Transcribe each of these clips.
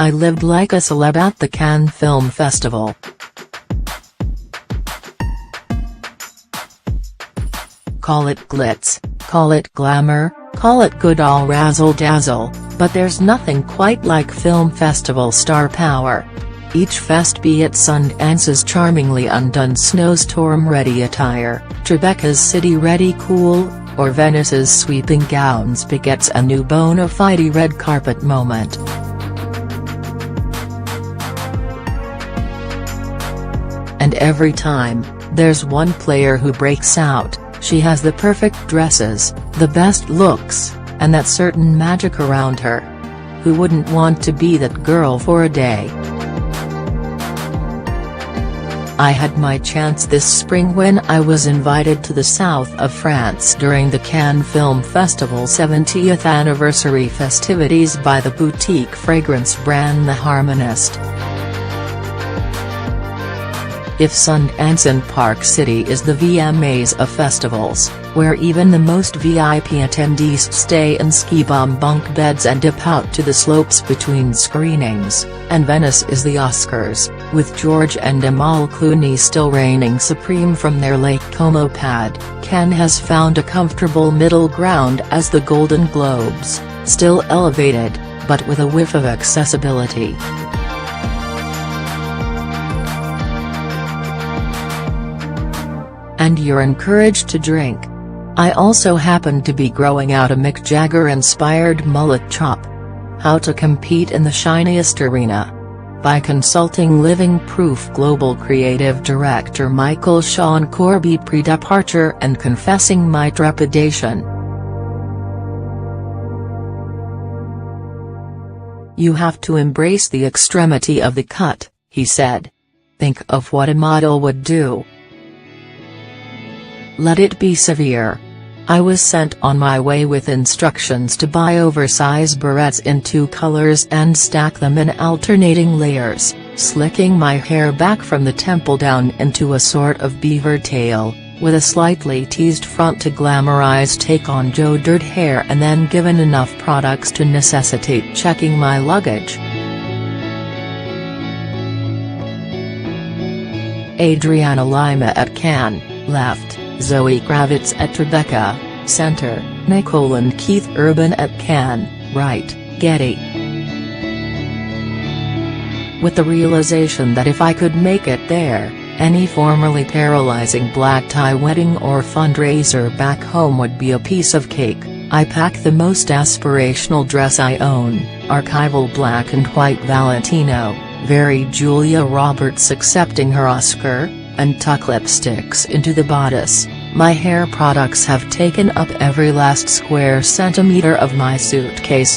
I lived like a celeb at the Cannes Film Festival. Call it glitz, call it glamour, call it good old razzle-dazzle, but there's nothing quite like film festival star power. Each fest, be it Sundance's charmingly undone snowstorm-ready attire, Tribeca's city-ready cool, or Venice's sweeping gowns, begets a new bona fide red carpet moment. And every time, there's one player who breaks out. She has the perfect dresses, the best looks, and that certain magic around her. Who wouldn't want to be that girl for a day? I had my chance this spring when I was invited to the south of France during the Cannes Film Festival's 70th anniversary festivities by the boutique fragrance brand The Harmonist. If Sundance in Park City is the VMAs of festivals, where even the most VIP attendees stay in ski-bum bunk beds and dip out to the slopes between screenings, and Venice is the Oscars, with George and Amal Clooney still reigning supreme from their Lake Como pad, Cannes has found a comfortable middle ground as the Golden Globes, still elevated, but with a whiff of accessibility. And you're encouraged to drink. I also happen to be growing out a Mick Jagger-inspired mullet chop. How to compete in the shiniest arena? By consulting Living Proof Global Creative Director Michael Sean Corby pre-departure and confessing my trepidation. You have to embrace the extremity of the cut, he said. Think of what a model would do. Let it be severe. I was sent on my way with instructions to buy oversized barrettes in 2 colors and stack them in alternating layers, slicking my hair back from the temple down into a sort of beaver tail, with a slightly teased front to glamorize take on Joe Dirt hair, and then given enough products to necessitate checking my luggage. Adriana Lima at Cannes, left. Zoe Kravitz at Tribeca, center, Nicole and Keith Urban at Cannes, right, Getty. With the realization that if I could make it there, any formerly paralyzing black tie wedding or fundraiser back home would be a piece of cake, I pack the most aspirational dress I own, archival black and white Valentino, very Julia Roberts accepting her Oscar, and tuck lipsticks into the bodice. My hair products have taken up every last square centimeter of my suitcase.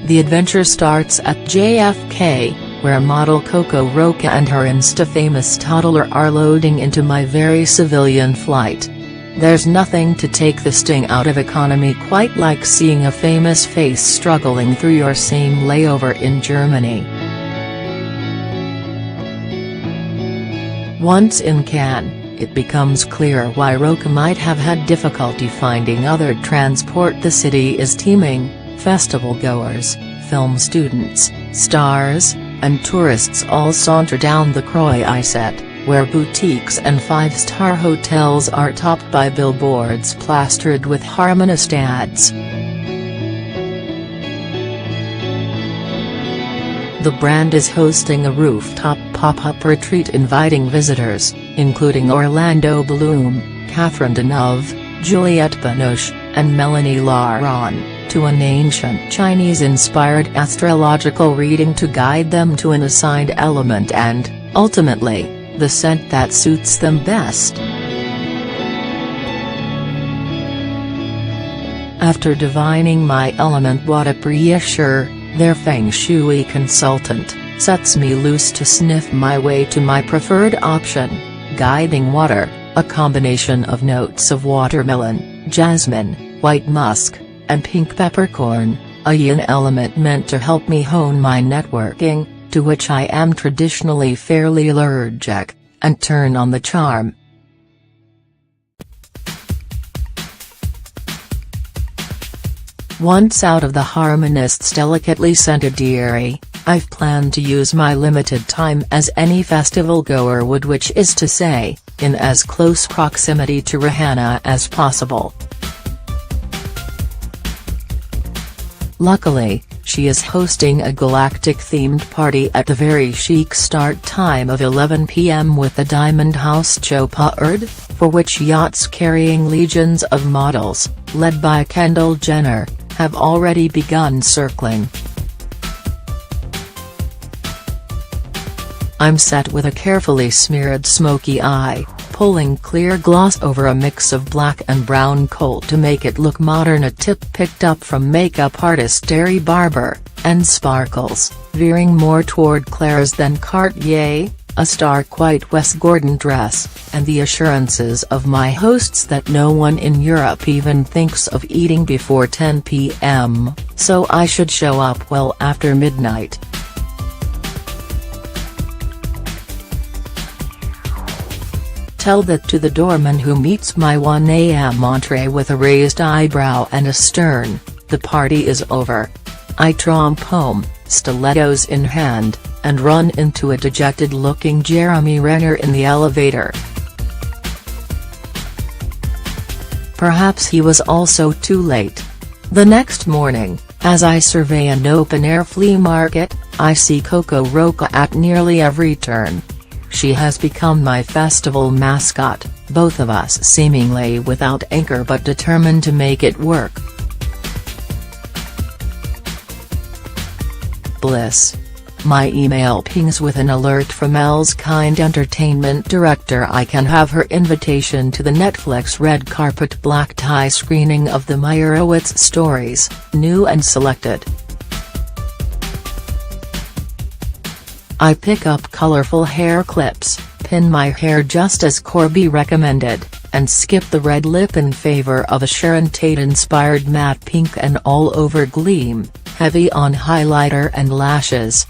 The adventure starts at JFK, where model Coco Roca and her Insta-famous toddler are loading into my very civilian flight. There's nothing to take the sting out of economy quite like seeing a famous face struggling through your same layover in Germany. Once in Cannes, it becomes clear why Roca might have had difficulty finding other transport. The city is teeming, festival-goers, film students, stars, and tourists all saunter down the Croix-set, where boutiques and 5-star hotels are topped by billboards plastered with Harmonist ads. The brand is hosting a rooftop pop-up retreat inviting visitors, including Orlando Bloom, Catherine Deneuve, Juliette Binoche, and Melanie Laurent, to an ancient Chinese-inspired astrological reading to guide them to an assigned element and, ultimately, the scent that suits them best. After divining my element, what a reassure, their feng shui consultant sets me loose to sniff my way to my preferred option, guiding water, a combination of notes of watermelon, jasmine, white musk, and pink peppercorn, a yin element meant to help me hone my networking, to which I am traditionally fairly allergic, and turn on the charm. Once out of the harmonist's delicately scented dairy, I've planned to use my limited time as any festival goer would, which is to say, in as close proximity to Rihanna as possible. Luckily, she is hosting a galactic-themed party at the very chic start time of 11 p.m. with the Diamond House Chopard, for which yachts carrying legions of models, led by Kendall Jenner, have already begun circling. I'm set with a carefully smeared smoky eye, pulling clear gloss over a mix of black and brown kohl to make it look modern, a tip picked up from makeup artist Derry Barber, and sparkles, veering more toward Claire's than Cartier, a stark white Wes Gordon dress, and the assurances of my hosts that no one in Europe even thinks of eating before 10 p.m, so I should show up well after midnight. Tell that to the doorman who meets my 1 a.m. entree with a raised eyebrow and a stern, "The party is over." I tromp home, stilettos in hand, and run into a dejected-looking Jeremy Renner in the elevator. Perhaps he was also too late. The next morning, as I survey an open-air flea market, I see Coco Roca at nearly every turn. She has become my festival mascot, both of us seemingly without anchor but determined to make it work. Bliss. My email pings with an alert from Elle's kind entertainment director. I can have her invitation to the Netflix red carpet black tie screening of the Meyerowitz stories, new and selected. I pick up colorful hair clips, pin my hair just as Corby recommended, and skip the red lip in favor of a Sharon Tate-inspired matte pink and all-over gleam, heavy on highlighter and lashes.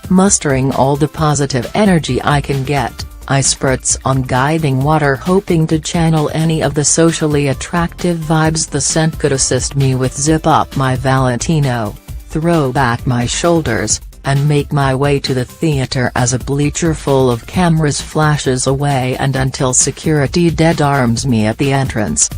Mustering all the positive energy I can get, I spritz on guiding water, hoping to channel any of the socially attractive vibes the scent could assist me with. Zip up my Valentino, throw back my shoulders, and make my way to the theater as a bleacher full of cameras flashes away and until security dead arms me at the entrance.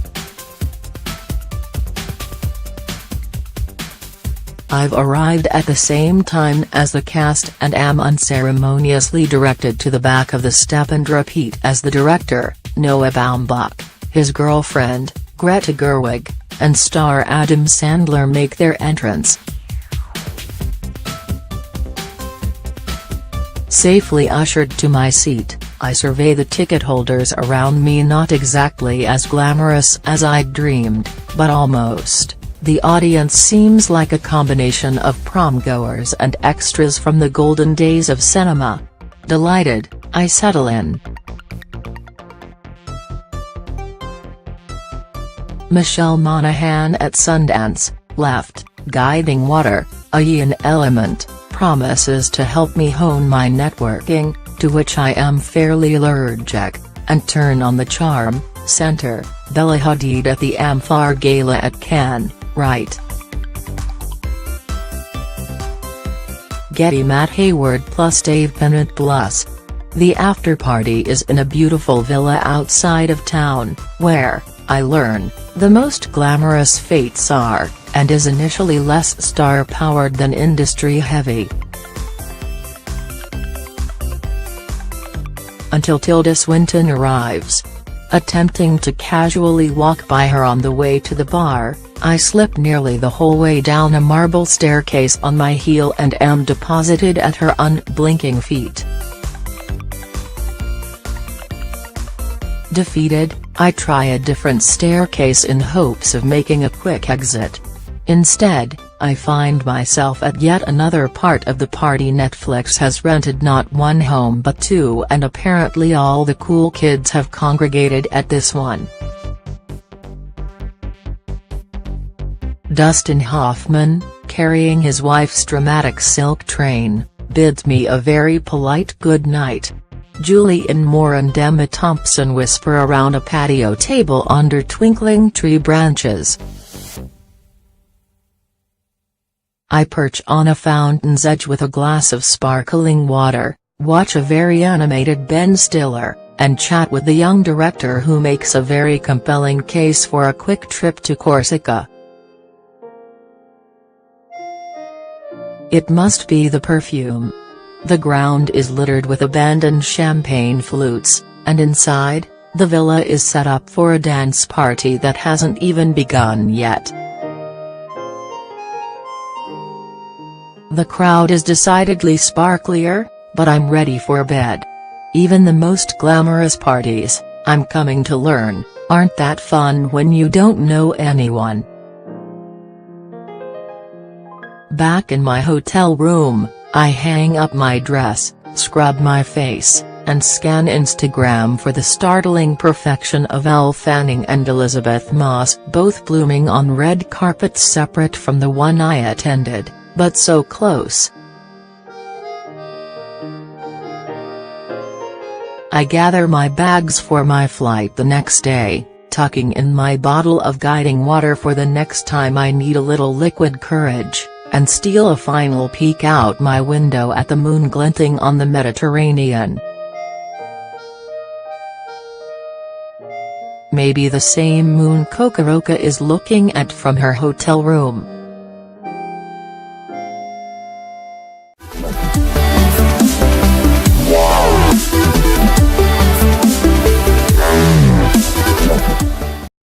I've arrived at the same time as the cast and am unceremoniously directed to the back of the step and repeat as the director, Noah Baumbach, his girlfriend, Greta Gerwig, and star Adam Sandler make their entrance. Safely ushered to my seat, I survey the ticket holders around me, not exactly as glamorous as I'd dreamed, but almost. The audience seems like a combination of prom-goers and extras from the golden days of cinema. Delighted, I settle in. Michelle Monaghan at Sundance, left, guiding water, a yin element, promises to help me hone my networking, to which I am fairly allergic, and turn on the charm, center, Bella Hadid at the Amphar Gala at Cannes, right. Getty Matt Hayward plus Dave Bennett plus. The after-party is in a beautiful villa outside of town, where, I learn, the most glamorous fates are, and is initially less star-powered than industry-heavy. Until Tilda Swinton arrives. Attempting to casually walk by her on the way to the bar, I slip nearly the whole way down a marble staircase on my heel and am deposited at her unblinking feet. Defeated, I try a different staircase in hopes of making a quick exit. Instead, I find myself at yet another part of the party. Netflix has rented not one home but two, and apparently all the cool kids have congregated at this one. Dustin Hoffman, carrying his wife's dramatic silk train, bids me a very polite good night. Julie and Moore and Emma Thompson whisper around a patio table under twinkling tree branches. I perch on a fountain's edge with a glass of sparkling water, watch a very animated Ben Stiller, and chat with the young director who makes a very compelling case for a quick trip to Corsica. It must be the perfume. The ground is littered with abandoned champagne flutes, and inside, the villa is set up for a dance party that hasn't even begun yet. The crowd is decidedly sparklier, but I'm ready for bed. Even the most glamorous parties, I'm coming to learn, aren't that fun when you don't know anyone. Back in my hotel room, I hang up my dress, scrub my face, and scan Instagram for the startling perfection of Elle Fanning and Elizabeth Moss, both blooming on red carpets separate from the one I attended, but so close. I gather my bags for my flight the next day, tucking in my bottle of guiding water for the next time I need a little liquid courage, and steal a final peek out my window at the moon glinting on the Mediterranean. Maybe the same moon Kokaroka is looking at from her hotel room.